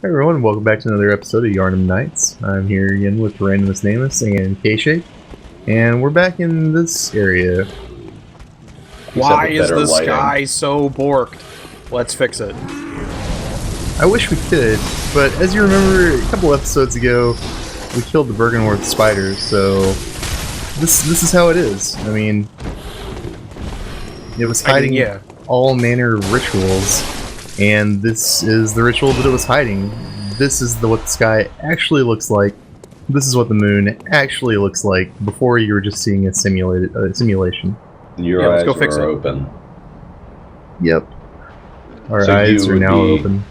Hey everyone, welcome back to another episode of Yharnam Nights. I'm here again with Randomus Namus and Kshake, and we're back in this area. Why is the sky so borked? Let's fix it. I wish we could, but as you remember, a couple episodes ago, we killed the Bergenworth spiders, so this is how it is. I mean, it was hiding all manner of rituals, and this is the ritual that it was hiding. This is what the sky actually looks like. This is what the moon actually looks like before you were just seeing a simulation. Your eyes are open. Yep. Our eyes are now open.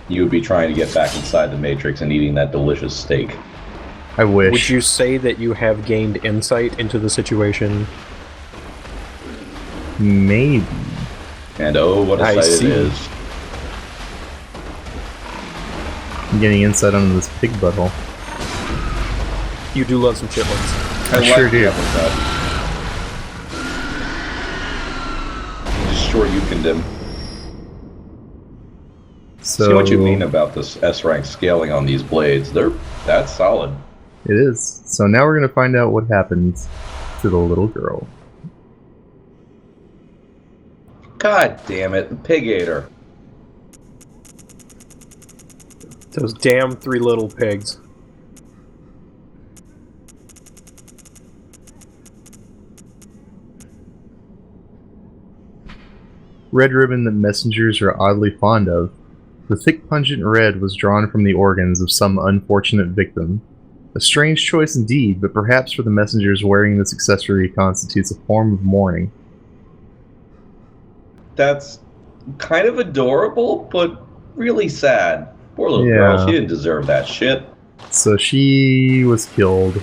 You would be trying to get back inside the Matrix and eating that delicious steak. I wish. Would you say that you have gained insight into the situation? Maybe. And oh, what a sight it is. I'm getting insight onto this pig butthole. You do love some chitlins. I sure do. Just short you condemn. So, see what you mean about this S-rank scaling on these blades. That's solid. It is. So now we're going to find out what happens to the little girl. God damn it, the pig ate her. Those damn three little pigs. Red ribbon that messengers are oddly fond of. The thick pungent red was drawn from the organs of some unfortunate victim. A strange choice indeed, but perhaps for the messengers wearing this accessory constitutes a form of mourning. That's kind of adorable, but really sad. Poor little girl, she didn't deserve that shit. So she was killed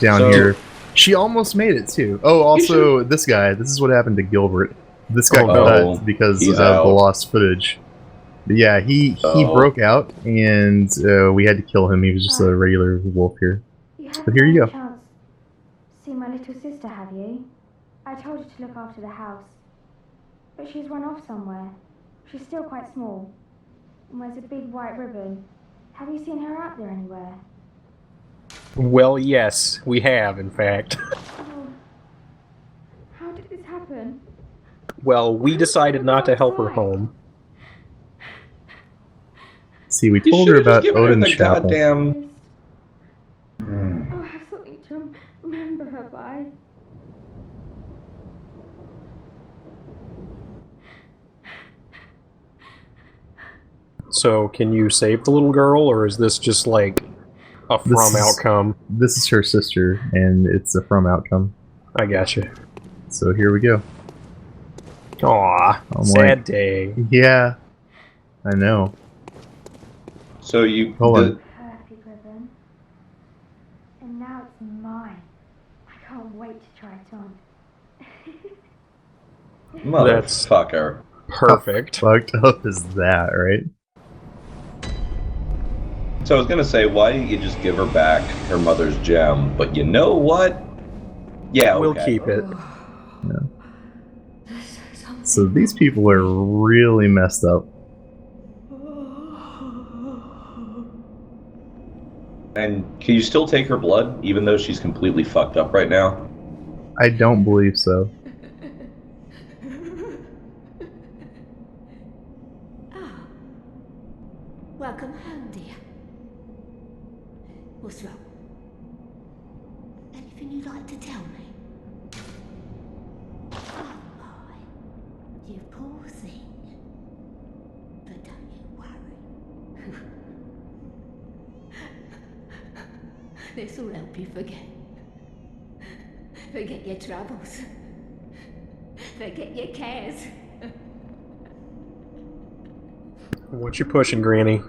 down here. She almost made it too. Oh, also this guy. This is what happened to Gilbert. This got cut because of the lost footage. But yeah, he broke out, and we had to kill him. He was just a regular wolf here. But here you go. See my little sister, have you? I told her to look after the house, but she's run off somewhere. She's still quite small, and wears a big white ribbon. Have you seen her out there anywhere? Well, yes, we have, in fact. Oh, how did this happen? Well, we decided not to help her home. See, we told her about Odin's Chapel. Goddamn... I'll have something to remember her by. So, can you save the little girl, or is this just like a outcome? This is her sister, and it's a outcome. I gotcha. So here we go. Aw, sad day. Yeah, I know. So you hold on. Perfect ribbon, and now it's mine. I can't wait to try it on. Motherfucker. Perfect. How fucked up is that, right? So I was gonna say, why didn't you just give her back her mother's gem? But you know what? Yeah, we'll keep it. Yeah. So these people are really messed up. And can you still take her blood, even though she's completely fucked up right now? I don't believe so. Welcome home, dear. What's wrong? Anything you'd like to tell me? Oh, my. You poor thing. But don't you worry. This will help you forget. Forget your troubles. Forget your cares. What you pushing, Granny?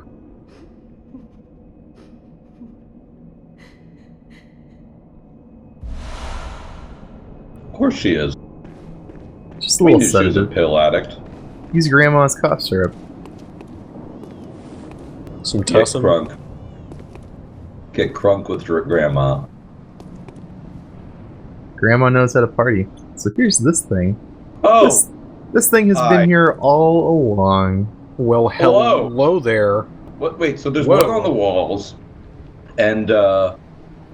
Of course she is. Just a little sedative. She was a pill addict. Use grandma's cough syrup. Some tussin. Crunk. Get crunk with your grandma. Grandma knows how to party. So here's this thing. Oh! This thing has been here all along. Well, hello there. What? Wait, so there's Whoa. one on the walls, and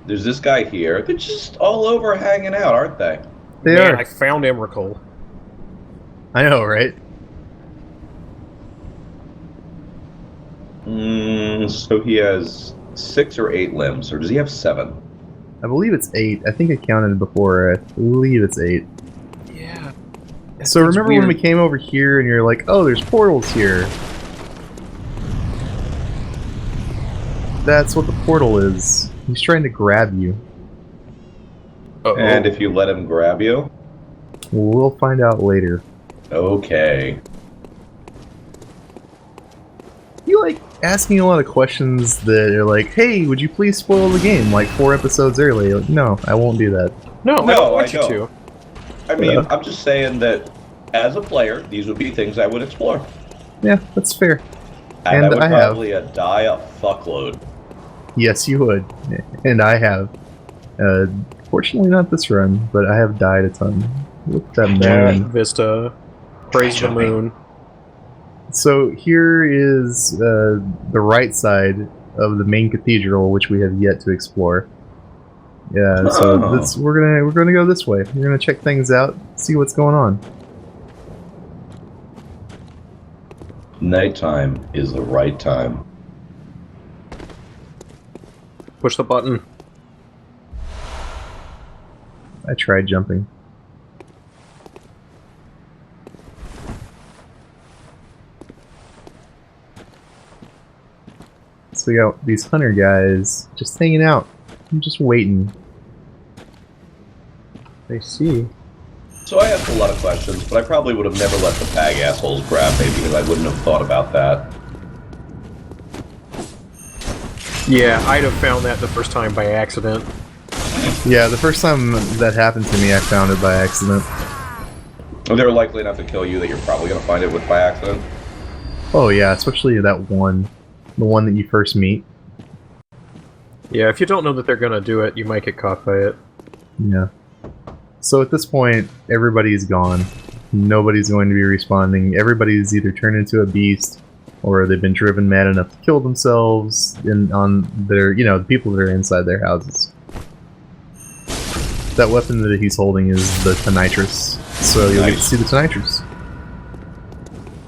there's this guy here. They're just all over hanging out, aren't they? They Man, are. I found Emrakul. I know, right? So he has 6 or 8 limbs, or does he have 7? I believe it's 8. I think I counted before. I believe it's 8. Yeah. So remember when we came over here and you're like, oh, there's portals here. That's what the portal is. He's trying to grab you. Uh-oh. And if you let him grab you? We'll find out later. Okay. You like asking a lot of questions that are like, hey, would you please spoil the game like 4 episodes early? Like, no, I won't do that. No, I don't want you to. I mean, I'm just saying that as a player, these would be things I would explore. Yeah, that's fair. And I would I have. probably die a fuckload. Yes, you would. And I have. Fortunately not this run, but I have died a ton. Look at that Yeah, moon. Vista. Praise the moon. So here is the right side of the main cathedral, which we have yet to explore. Yeah, so we're gonna go this way. We're gonna check things out, see what's going on. Nighttime is the right time. Push the button. I tried jumping. So we got these hunter guys just hanging out. I'm just waiting. I see. So I asked a lot of questions, but I probably would have never let the bag assholes grab me because I wouldn't have thought about that. Yeah, I'd have found that the first time by accident. Yeah, the first time that happened to me, I found it by accident. They're likely enough to kill you that you're probably going to find it with by accident. Oh yeah, especially that one. The one that you first meet. Yeah, if you don't know that they're gonna do it, you might get caught by it. Yeah. So at this point, everybody's gone. Nobody's going to be responding. Everybody's either turned into a beast, or they've been driven mad enough to kill themselves on their, the people that are inside their houses. That weapon that he's holding is the Tonitrus, so you'll get to see the Tonitrus.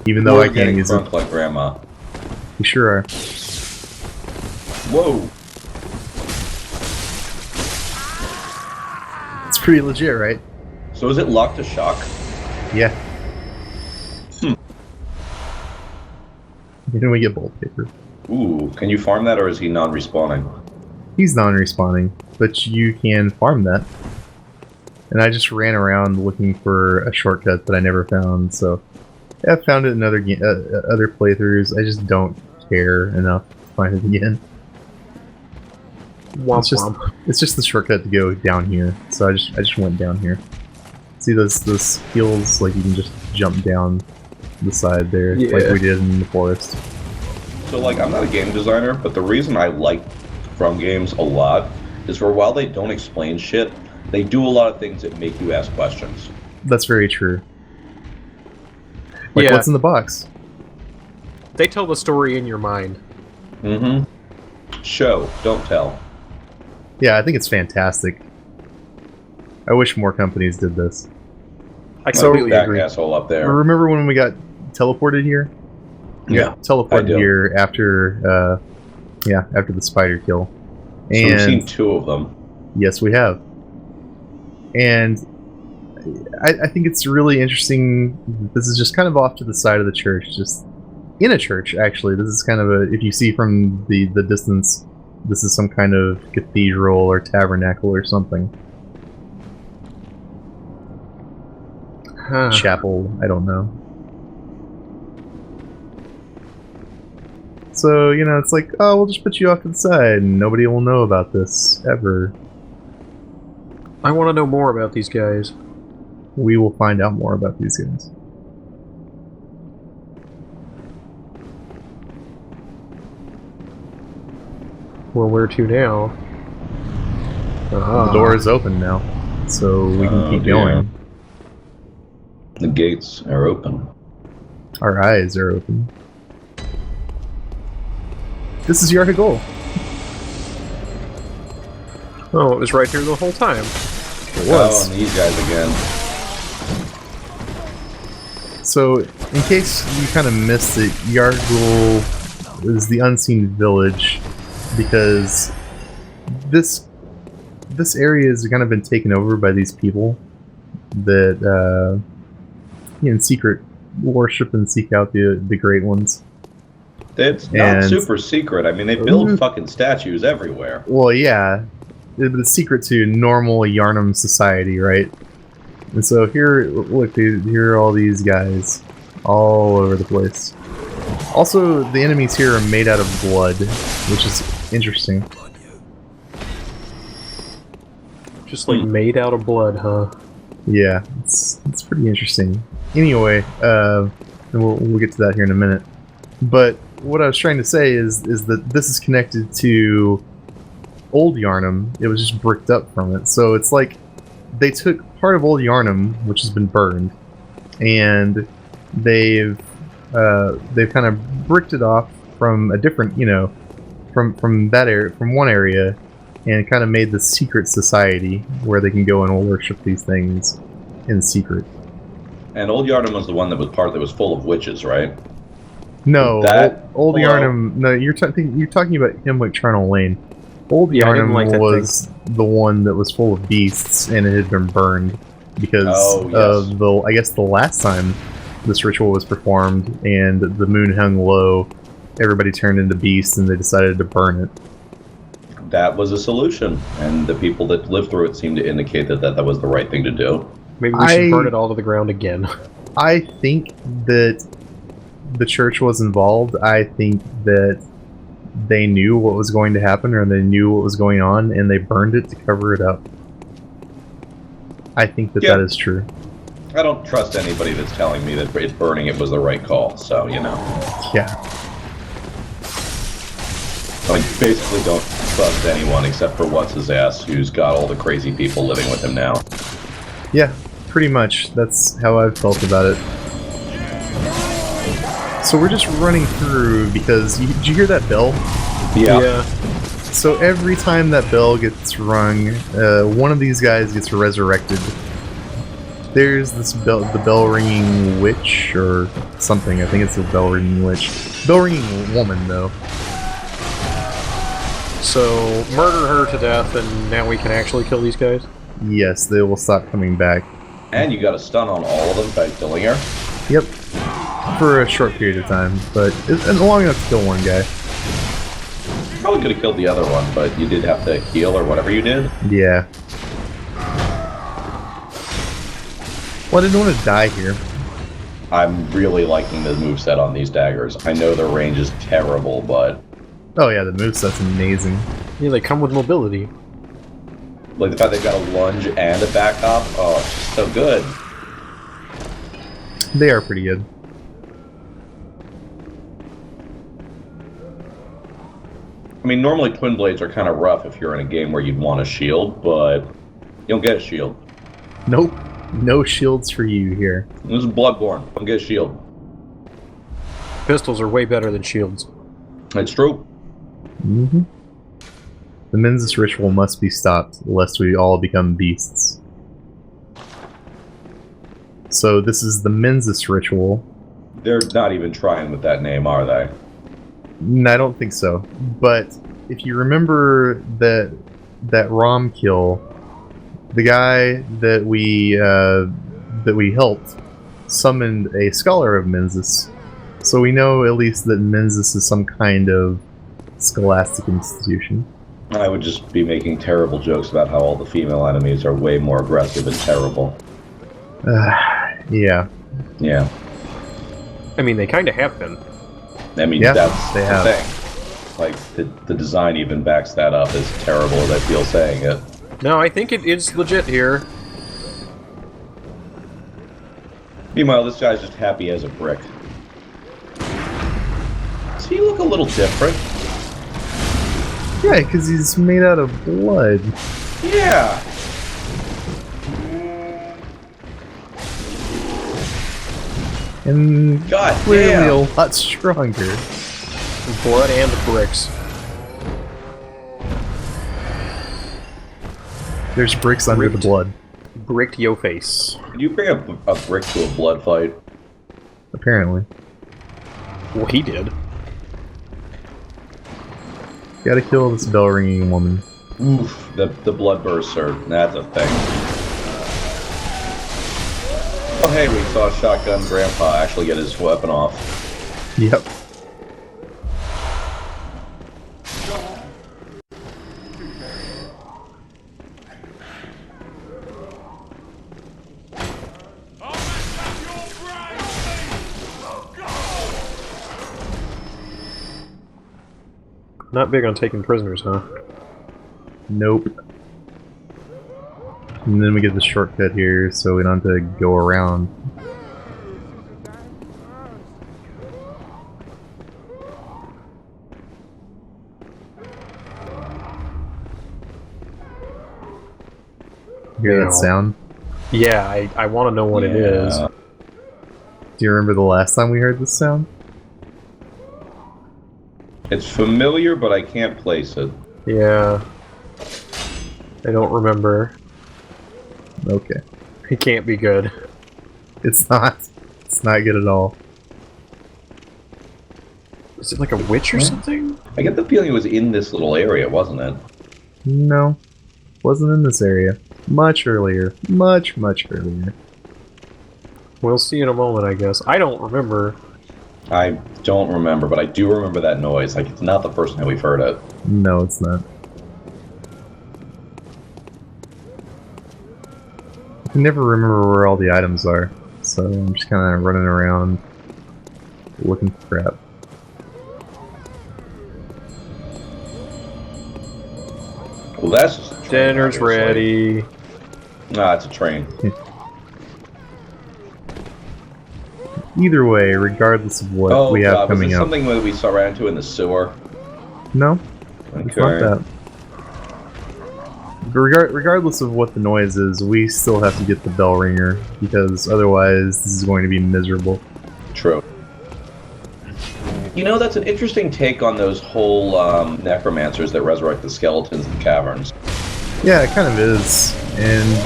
Even though I can't use it. Like Grandma. We sure are. Whoa! It's pretty legit, right? So is it locked to shock? Yeah. Then we get bolt paper. Ooh, can you farm that or is he non-respawning? He's non-respawning, but you can farm that. And I just ran around looking for a shortcut that I never found, so yeah, I found it in other other playthroughs. I just don't care enough to find it again. It's just the shortcut to go down here, so I just went down here. See those hills, like you can just jump down the side there, like we did in the forest. So like, I'm not a game designer, but the reason I like From games a lot is for while they don't explain shit, they do a lot of things that make you ask questions. That's very true. Like, what's in the box? They tell the story in your mind. Mm-hmm. Show, don't tell. Yeah, I think it's fantastic. I wish more companies did this. I completely agree. Asshole up there. Remember when we got teleported here? Yeah, teleported here after, after the spider kill. And so we've seen 2 of them. Yes, we have. And I think it's really interesting. This is just kind of off to the side of the church, just in a church, actually. This is kind of a, if you see from the distance, this is some kind of cathedral or tabernacle or something. Chapel, I don't know. So, it's like, oh, we'll just put you off to the side and nobody will know about this, ever. I want to know more about these guys. We will find out more about these guys. Well, where to now? The door is open now, so we can keep going. The gates are open. Our eyes are open. This is yahar'gul. Oh, it was right here the whole time. It was. Oh, and these guys again. So, in case you kind of missed it, yahar'gul is the unseen village because this area has kind of been taken over by these people that in secret worship and seek out the great ones. It's not super secret. I mean, they build fucking statues everywhere. Well, yeah, the secret to normal Yharnam society, right? And so here, look, dude, here are all these guys all over the place. Also, the enemies here are made out of blood, which is interesting. Just like made out of blood, huh? Yeah, it's pretty interesting. Anyway, and we'll get to that here in a minute. But what I was trying to say is that this is connected to old Yharnam. It was just bricked up from it. So it's like they took part of old Yharnam, which has been burned, and they've kind of bricked it off from a different, from that area, from one area, and kind of made the secret society where they can go and worship these things in secret. And Old Yharnam was the one that was full of witches, right? No, That old hello? Yharnam. No, you're talking about Hemwick Charnel Lane. Old Yeah, I didn't like Yharnam that was the one that was full of beasts, and it had been burned because yes. of the last time this ritual was performed, and the moon hung low. Everybody turned into beasts, and they decided to burn it. That was a solution, and the people that lived through it seemed to indicate that was the right thing to do. Maybe we should burn it all to the ground again. I think that the church was involved. I think that they knew what was going to happen, or they knew what was going on, and they burned it to cover it up. I think that is true. I don't trust anybody that's telling me that burning it was the right call, so, Yeah. I basically don't trust anyone except for What's-His-Ass, who's got all the crazy people living with him now. Yeah, pretty much. That's how I've felt about it. So we're just running through because... Did you hear that bell? Yeah. So every time that bell gets rung, one of these guys gets resurrected. There's this the bell ringing witch or something. I think it's a bell ringing witch. Bell ringing woman, though. So, murder her to death, and now we can actually kill these guys? Yes, they will stop coming back. And you got a stun on all of them by killing her? Yep. For a short period of time, but it's long enough to kill one guy. Probably could have killed the other one, but you did have to heal or whatever you did. Yeah. Well, I didn't want to die here. I'm really liking the moveset on these daggers. I know their range is terrible, but... Oh yeah, the moveset's amazing. Yeah, they come with mobility. like the fact they've got a lunge and a back hop, oh, it's just so good. They are pretty good. I mean, normally twin blades are kind of rough if you're in a game where you'd want a shield, but you don't get a shield. Nope. No shields for you here. This is Bloodborne. Don't get a shield. Pistols are way better than shields. It's true. Mm-hmm. The Mensis ritual must be stopped, lest we all become beasts. So this is the Mensis ritual. They're not even trying with that name, are they? I don't think so. But if you remember that Rom kill, the guy that we helped summoned a scholar of Mensis. So we know at least that Mensis is some kind of scholastic institution. I would just be making terrible jokes about how all the female enemies are way more aggressive and terrible. Yeah. Yeah. I mean, they kind of have been. I mean, Yeah, that's they the have. thing. Like, the design even backs that up, as terrible as I feel saying it. No, I think it is legit here. Meanwhile, this guy's just happy as a brick. Does he look a little different? Yeah, because he's made out of blood. Yeah. And God clearly damn. a lot stronger. Blood and bricks. There's bricks under the blood. Bricked yo face. Can you bring a brick to a blood fight? Apparently. Well, he did. Gotta kill this bell ringing woman. Oof, the blood burster. That's a thing. Oh hey, we saw Shotgun Grandpa actually get his weapon off. Yep. Not big on taking prisoners, huh? Nope. And then we get the shortcut here, so we don't have to go around. Hear that sound? Yeah, I want to know what it is. Do you remember the last time we heard this sound? It's familiar, but I can't place it. Yeah. I don't remember. Okay. It can't be good. It's not. It's not good at all. Is it like a witch or something? I get the feeling it was in this little area, wasn't it? No. Wasn't in this area. Much earlier. Much earlier. We'll see in a moment, I guess. I don't remember. I don't remember, but I do remember that noise. Like, it's not the first time we've heard it. No, it's not. I can never remember where all the items are, so I'm just kind of running around looking for crap. Well, that's just a train, Dinner's obviously. ready. Nah, it's a train. Either way, regardless of what we have God, was coming this up. something that we saw ran into in the sewer? No, it's not that. But regardless of what the noise is, we still have to get the bell ringer, because otherwise this is going to be miserable. True. You know, that's an interesting take on those whole necromancers that resurrect the skeletons in caverns. Yeah, it kind of is. And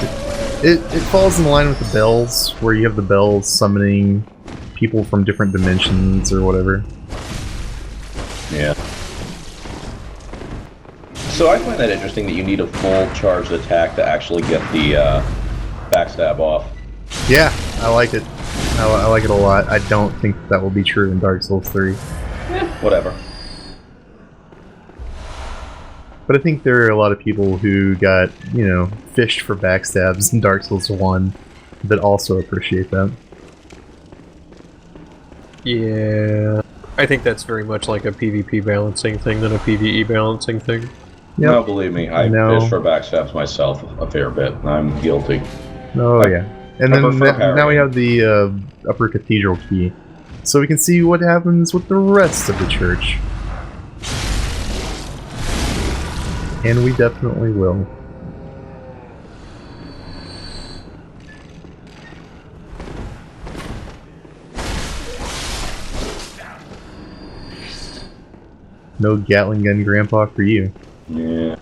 it falls in line with the bells, where you have the bells summoning people from different dimensions or whatever. Yeah. So I find that interesting that you need a full charged attack to actually get the backstab off. Yeah, I like it. I like it a lot. I don't think that will be true in Dark Souls 3. Whatever. But I think there are a lot of people who got, you know, fished for backstabs in Dark Souls 1 that also appreciate that. Yeah. I think that's very much like a PvP balancing thing than a PvE balancing thing. Yep. No, believe me, I fish for backstabs myself a fair bit. I'm guilty. Oh, yeah. And then now we have the Upper Cathedral key. So we can see what happens with the rest of the church. And we definitely will. No Gatling gun grandpa for you. Yeah.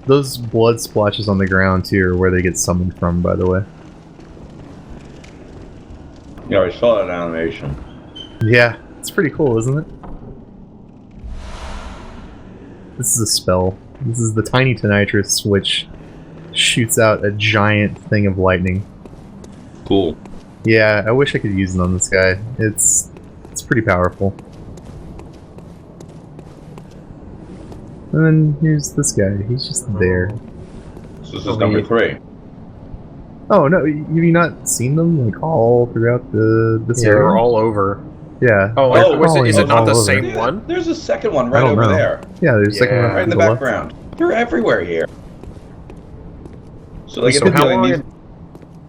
Those blood splotches on the ground too are where they get summoned from, by the way. Yeah, I saw that animation. Yeah, it's pretty cool, isn't it? This is a spell. This is the Tiny Tonitrus, which shoots out a giant thing of lightning. Cool. Yeah, I wish I could use it on this guy. It's pretty powerful. And then here's this guy. He's just there. So this is number 3. Oh no, have you not seen them like all throughout this Yeah, area? they're all over. Yeah. Is it not the same Yeah, one? there's a second one right over there. Yeah, there's a second one Right in the to left. background. They're everywhere here. So they So get the how feeling these...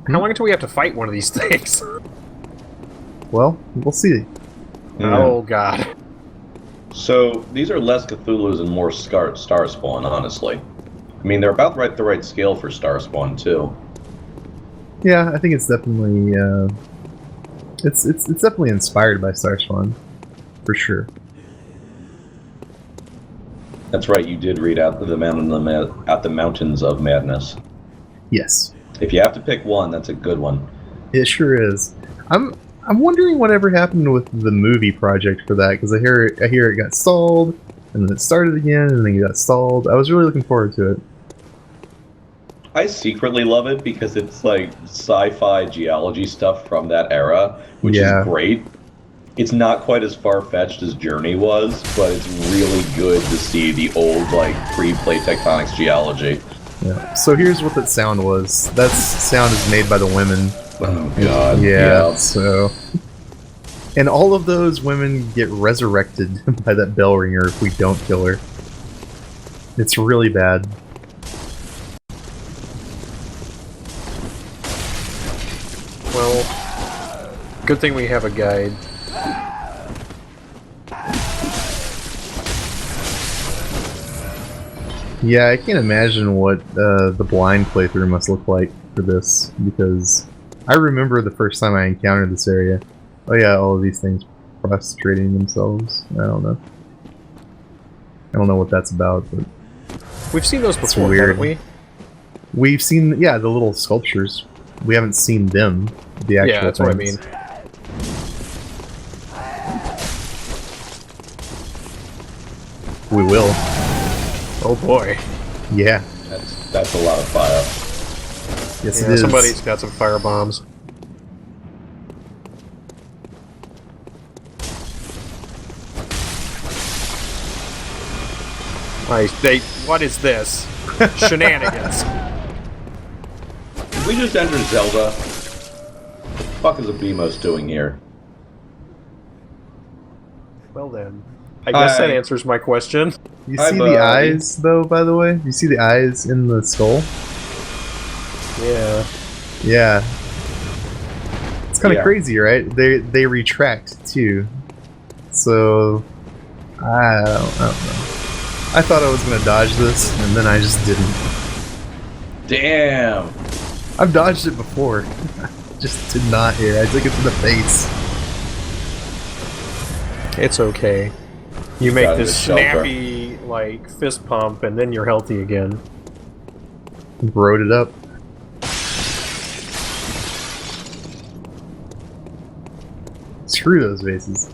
how long until we have to fight one of these things? Well, we'll see. Oh god. So these are less Cthulhu's and more Star Spawn, honestly. I mean, they're about the right scale for Star Spawn too. Yeah, I think it's definitely it's definitely inspired by Starspawn, for sure. That's right. You did read out the Mountains of Madness. Yes, If you have to pick one, that's a good one. it sure is. I'm wondering whatever happened with the movie project for that, because I hear it got stalled, and then it started again, and then it got stalled. I was really looking forward to it. I secretly love it because it's like sci-fi geology stuff from that era, which Yeah. is great. It's not quite as far-fetched as Journey was, but it's really good to see the old, like, pre-plate tectonics geology. Yeah. So here's what that sound was. That sound is made by the women. Oh, God. Yeah. So, and all of those women get resurrected by that bell ringer if we don't kill her. It's really bad. Well, good thing we have a guide. Yeah, I can't imagine what the blind playthrough must look like for this, because I remember the first time I encountered this area. Oh yeah, all of these things prostrating themselves. I don't know. I don't know what that's about, but We've seen those it's before, weird. haven't we? We've seen, yeah, the little sculptures. We haven't seen them, the actual Yeah, that's things. what I mean. We will. Oh boy. Yeah. That's a lot of fire. Yes, Yeah, it is. somebody's got some fire bombs. What is this? Shenanigans. Did we just enter Zelda? What the fuck is a Beamos doing here? Well then. I guess that Hi. answers my question. You Hi, see buddy. the eyes, though, by the way? You see the eyes in the skull? Yeah. Yeah. It's kind of Yeah. crazy, right? They retract, too. So, I don't know. I thought I was going to dodge this, and then I just didn't. Damn! I've dodged it before. Just did not here. I took it to the face. It's okay. You make Got this it, shelter. snappy, like, fist pump, and then you're healthy again. Wrote it up. Screw those vases.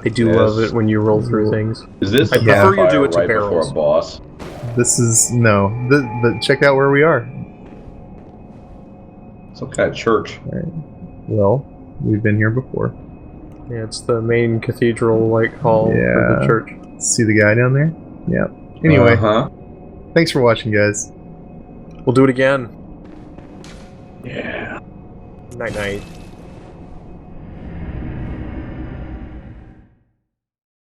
I do Yes. love it when you roll through things. Is this I a prefer you bonfire do it to right barrels. before a boss? This is... no. Check out where we are. Some kind of church. Well, we've been here before. Yeah, it's the main cathedral, like, hall for Yeah. the church. See the guy down there? Yeah. Anyway, Uh-huh. thanks for watching, guys. We'll do it again. Yeah. Night-night.